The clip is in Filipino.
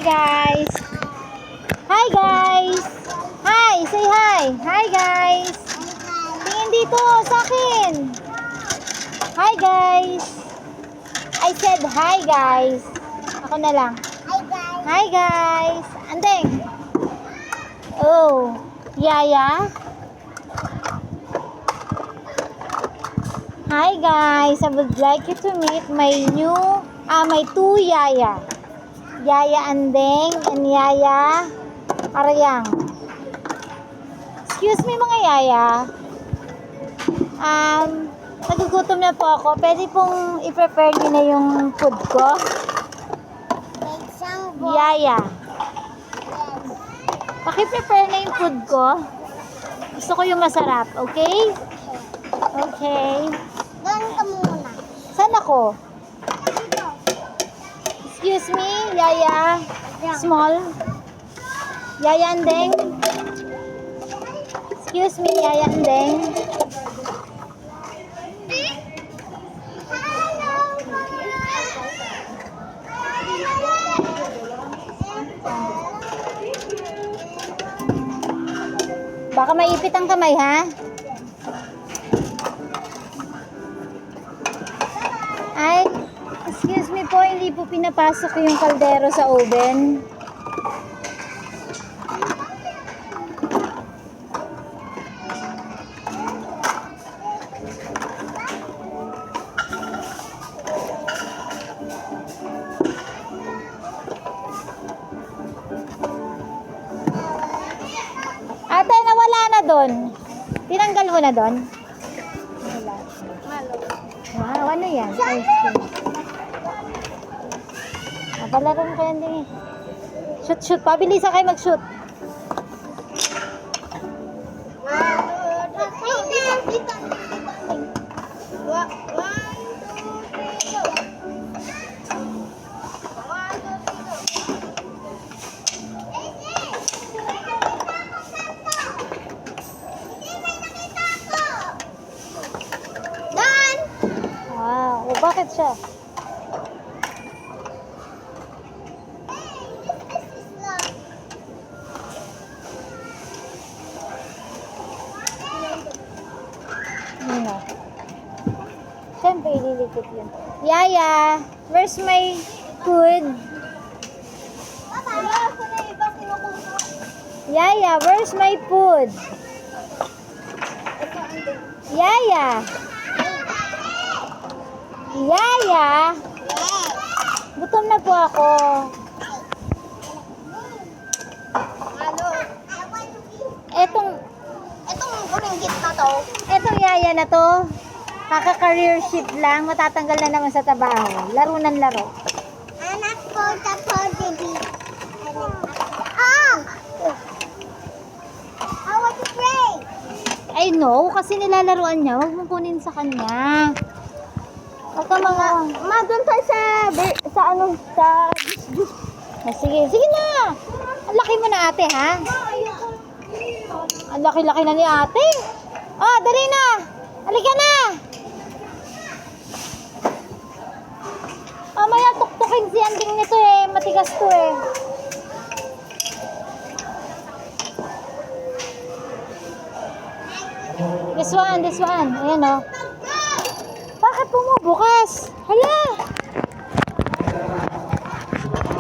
guys. Hi guys. Hi, say hi. Hi guys. Tingin dito sa akin. Hi guys. I said hi guys. Ako na lang. Hi guys. Andeng. Oh, Yaya. Hi guys. I would like you to meet my my two Yaya. Yaya Andeng and Yaya Aryang. Excuse me mga Yaya. Nagugutom na po ako. Pwede pong i-prepare niyo na yung food ko? Yaya. Paki-prepare na yung food ko. Gusto ko yung masarap. Okay? Okay. Doon ka muna. Saan ako? Excuse me, Yaya. Small. Yaya Andeng. Excuse me, Yaya Andeng. Baka maipit ang kamay, ha? Ay, excuse me po, hindi po pinapasok yung kaldero sa oven. Ate, nawala na doon. Tinanggal mo na doon? Wala. Wow, ano yan? Ice cream. Palaron ko yan din eh. Shoot, shoot. Pabilisan kayo mag-shoot. Wow, bakit siya? Ano? Siyempre, ililikot yun. Yaya, where's my food? Yaya, where's my food? Yaya. Yaya. Gutom na po ako. Etong bulinggit na to. Etong Yaya na to, kaka-career shift lang, matatanggal na naman sa trabaho. Laro ng laro. Anak ko sa baby. Ah! I want to play. I know, kasi nilalaruan niya, huwag mong kunin sa kanya. Baka mga, doon tayo sa sige, sige na. Ang laki mo na ate, ha? Ang laki-laki na ni ate. Oh, dali na. Halika na. Maya tuktukin si Anding nito eh. Matigas to eh. This one. Ayan oh. Bakit bumubukas? Hala!